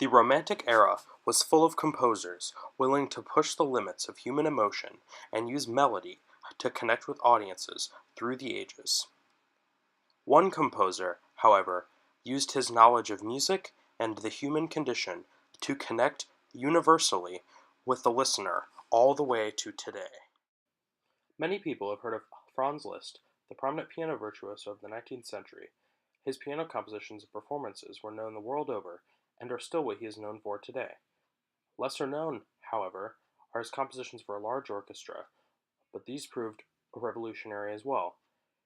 The Romantic era was full of composers willing to push the limits of human emotion and use melody to connect with audiences through the ages. One composer, however, used his knowledge of music and the human condition to connect universally with the listener all the way to today. Many people have heard of Franz Liszt, the prominent piano virtuoso of the 19th century. His piano compositions and performances were known the world over and are still what he is known for today. Lesser known, however, are his compositions for a large orchestra, but these proved revolutionary as well.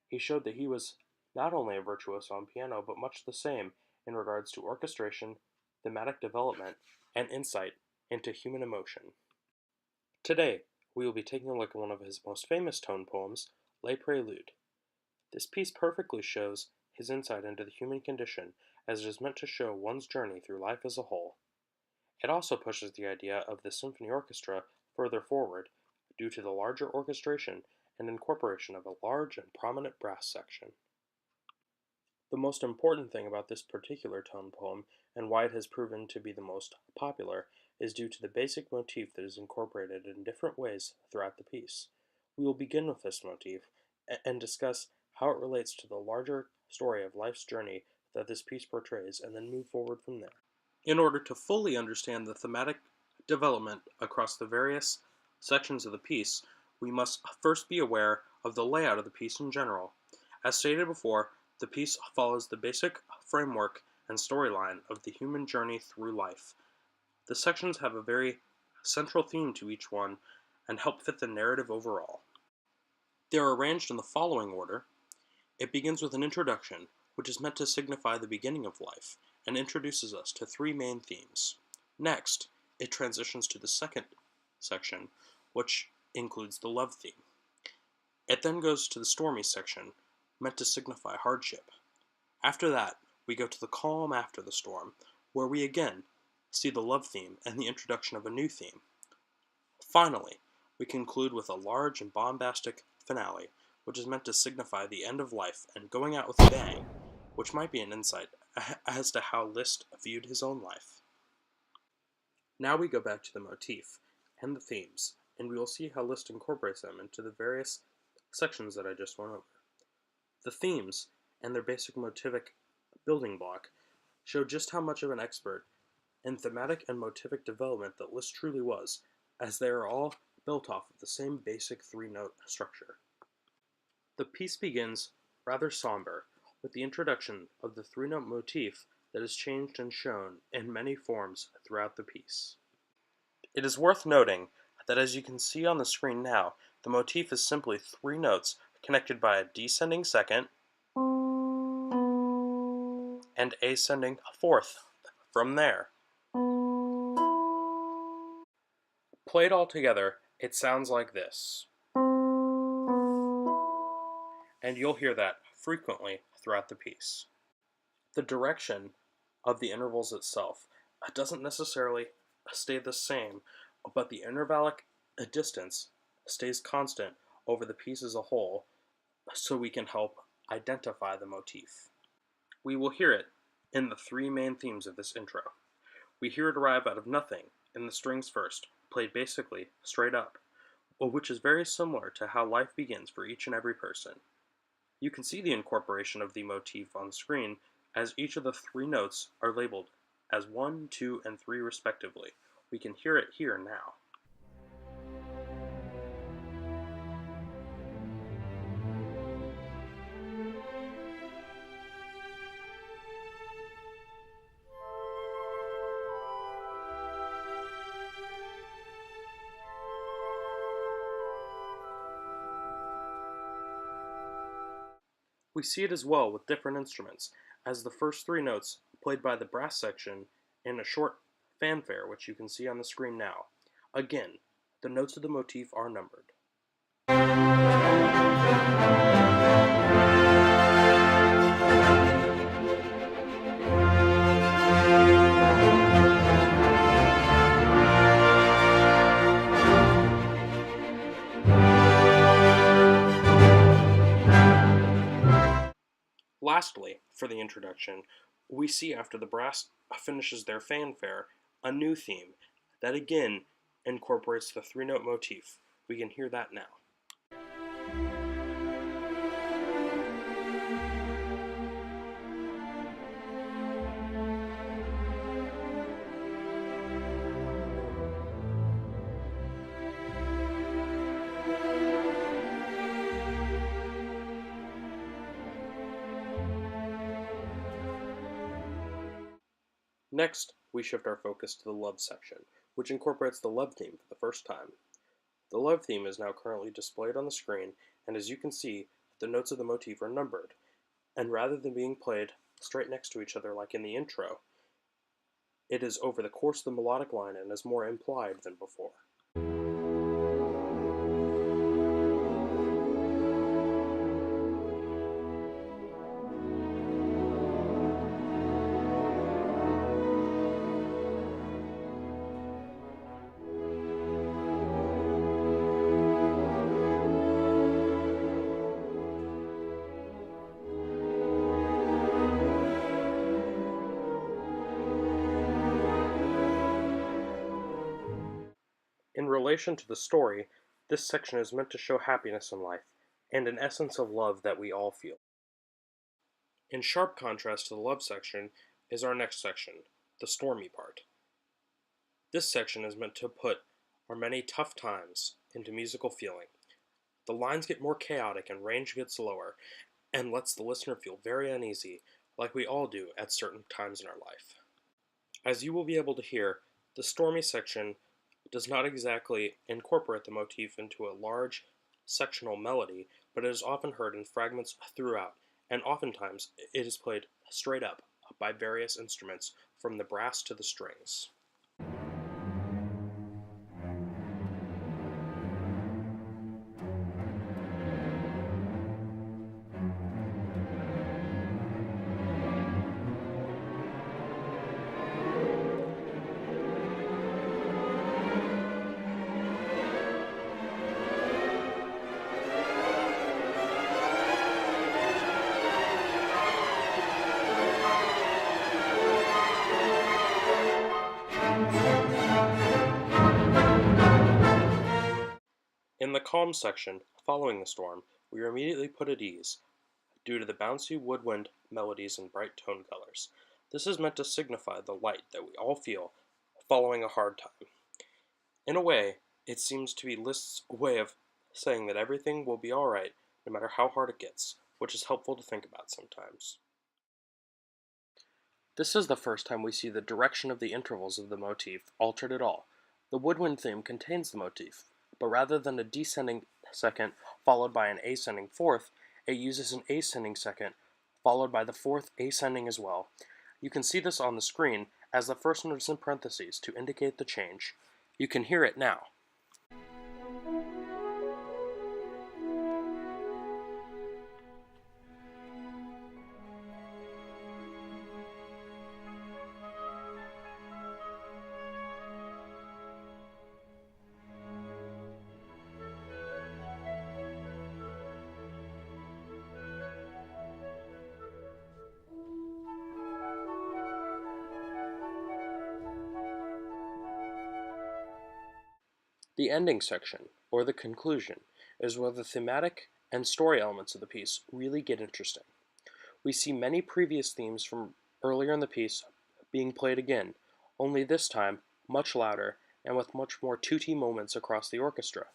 He showed that he was not only a virtuoso on piano, but much the same in regards to orchestration, thematic development, and insight into human emotion. Today, we will be taking a look at one of his most famous tone poems, Les Preludes. This piece perfectly shows his insight into the human condition, as it is meant to show one's journey through life as a whole. It also pushes the idea of the symphony orchestra further forward, due to the larger orchestration and incorporation of a large and prominent brass section. The most important thing about this particular tone poem, and why it has proven to be the most popular, is due to the basic motif that is incorporated in different ways throughout the piece. We will begin with this motif and discuss how it relates to the larger story of life's journey that this piece portrays, and then move forward from there. In order to fully understand the thematic development across the various sections of the piece, we must first be aware of the layout of the piece in general. As stated before, the piece follows the basic framework and storyline of the human journey through life. The sections have a very central theme to each one and help fit the narrative overall. They are arranged in the following order. It begins with an introduction, which is meant to signify the beginning of life, and introduces us to three main themes. Next, it transitions to the second section, which includes the love theme. It then goes to the stormy section, meant to signify hardship. After that, we go to the calm after the storm, where we again see the love theme and the introduction of a new theme. Finally, we conclude with a large and bombastic finale, which is meant to signify the end of life and going out with a bang, which might be an insight as to how Liszt viewed his own life. Now we go back to the motif and the themes, and we will see how Liszt incorporates them into the various sections that I just went over. The themes and their basic motivic building block show just how much of an expert in thematic and motivic development that Liszt truly was, as they are all built off of the same basic three-note structure. The piece begins rather somber, with the introduction of the three-note motif that is changed and shown in many forms throughout the piece. It is worth noting that, as you can see on the screen now, the motif is simply three notes connected by a descending second and ascending fourth from there. Played all together, it sounds like this. And you'll hear that frequently throughout the piece. The direction of the intervals itself doesn't necessarily stay the same, but the intervallic distance stays constant over the piece as a whole, so we can help identify the motif. We will hear it in the three main themes of this intro. We hear it arrive out of nothing in the strings first, played basically straight up, which is very similar to how life begins for each and every person. You can see the incorporation of the motif on screen, as each of the three notes are labeled as 1, 2, and 3 respectively. We can hear it here now. We see it as well with different instruments, as the first three notes played by the brass section in a short fanfare, which you can see on the screen now. Again, the notes of the motif are numbered. Lastly, for the introduction, we see after the brass finishes their fanfare a new theme that again incorporates the three-note motif. We can hear that now. Next, we shift our focus to the love section, which incorporates the love theme for the first time. The love theme is now currently displayed on the screen, and as you can see, the notes of the motif are numbered, and rather than being played straight next to each other like in the intro, it is over the course of the melodic line and is more implied than before. In relation to the story, this section is meant to show happiness in life, and an essence of love that we all feel. In sharp contrast to the love section is our next section, the stormy part. This section is meant to put our many tough times into musical feeling. The lines get more chaotic and range gets lower, and lets the listener feel very uneasy, like we all do at certain times in our life. As you will be able to hear, the stormy section does not exactly incorporate the motif into a large sectional melody, but it is often heard in fragments throughout, and oftentimes it is played straight up by various instruments, from the brass to the strings. In the calm section, following the storm, we are immediately put at ease, due to the bouncy woodwind melodies and bright tone colors. This is meant to signify the light that we all feel following a hard time. In a way, it seems to be Liszt's way of saying that everything will be alright no matter how hard it gets, which is helpful to think about sometimes. This is the first time we see the direction of the intervals of the motif altered at all. The woodwind theme contains the motif, but rather than a descending second followed by an ascending fourth, it uses an ascending second followed by the fourth ascending as well. You can see this on the screen as the first note is in parentheses to indicate the change. You can hear it now. The ending section, or the conclusion, is where the thematic and story elements of the piece really get interesting. We see many previous themes from earlier in the piece being played again, only this time much louder and with much more tutti moments across the orchestra.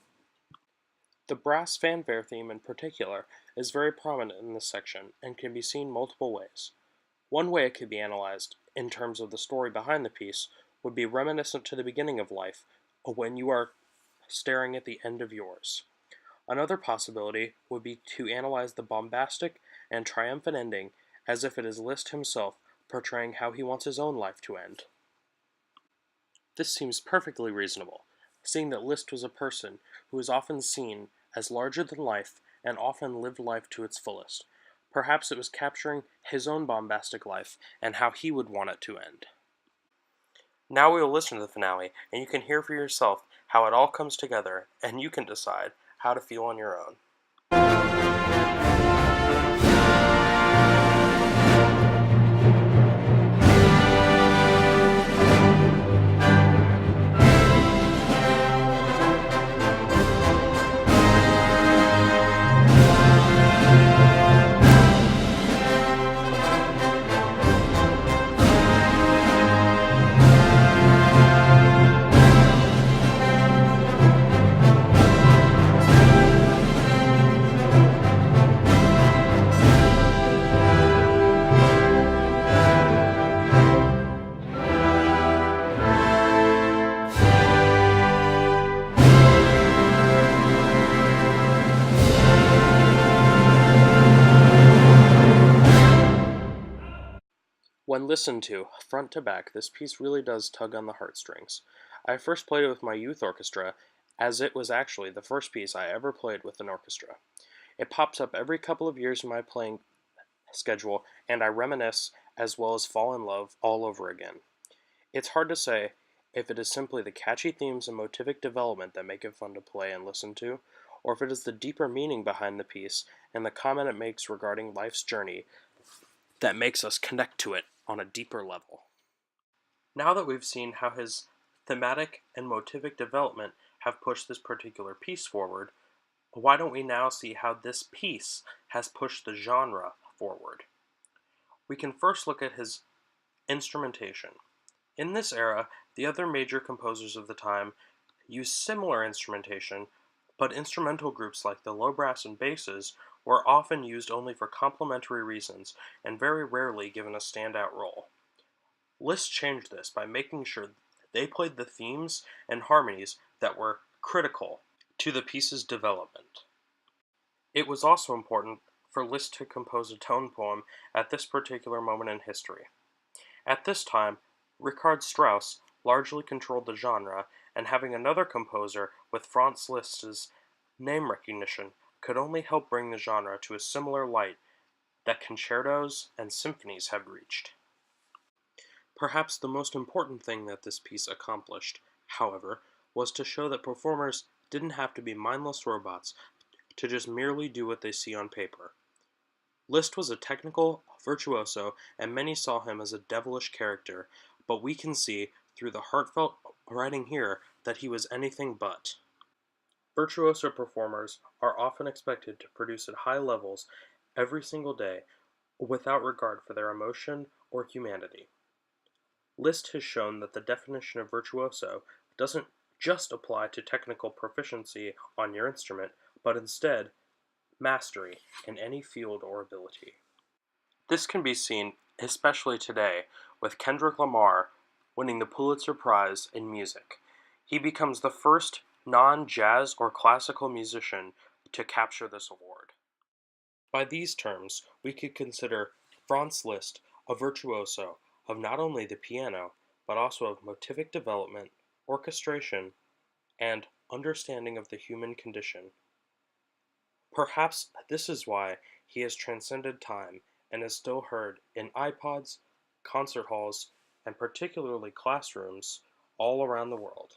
The brass fanfare theme in particular is very prominent in this section and can be seen multiple ways. One way it could be analyzed, in terms of the story behind the piece, would be reminiscent to the beginning of life, when you are staring at the end of yours. Another possibility would be to analyze the bombastic and triumphant ending as if it is Liszt himself portraying how he wants his own life to end. This seems perfectly reasonable, seeing that Liszt was a person who is often seen as larger than life and often lived life to its fullest. Perhaps it was capturing his own bombastic life and how he would want it to end. Now we will listen to the finale, and you can hear for yourself how it all comes together, and you can decide how to feel on your own. When listened to, front to back, this piece really does tug on the heartstrings. I first played it with my youth orchestra, as it was actually the first piece I ever played with an orchestra. It pops up every couple of years in my playing schedule, and I reminisce as well as fall in love all over again. It's hard to say if it is simply the catchy themes and motivic development that make it fun to play and listen to, or if it is the deeper meaning behind the piece and the comment it makes regarding life's journey that makes us connect to it on a deeper level. Now that we've seen how his thematic and motivic development have pushed this particular piece forward, why don't we now see how this piece has pushed the genre forward? We can first look at his instrumentation. In this era, the other major composers of the time used similar instrumentation, but instrumental groups like the low brass and basses were often used only for complementary reasons and very rarely given a standout role. Liszt changed this by making sure they played the themes and harmonies that were critical to the piece's development. It was also important for Liszt to compose a tone poem at this particular moment in history. At this time, Richard Strauss largely controlled the genre, and having another composer with Franz Liszt's name recognition could only help bring the genre to a similar light that concertos and symphonies have reached. Perhaps the most important thing that this piece accomplished, however, was to show that performers didn't have to be mindless robots to just merely do what they see on paper. Liszt was a technical virtuoso, and many saw him as a devilish character, but we can see, through the heartfelt writing here, that he was anything but. Virtuoso performers are often expected to produce at high levels every single day, without regard for their emotion or humanity. Liszt has shown that the definition of virtuoso doesn't just apply to technical proficiency on your instrument, but instead, mastery in any field or ability. This can be seen, especially today, with Kendrick Lamar winning the Pulitzer Prize in music. He becomes the first non-jazz or classical musician to capture this award. By these terms, we could consider Franz Liszt a virtuoso of not only the piano, but also of motivic development, orchestration, and understanding of the human condition. Perhaps this is why he has transcended time and is still heard in iPods, concert halls, and particularly classrooms all around the world.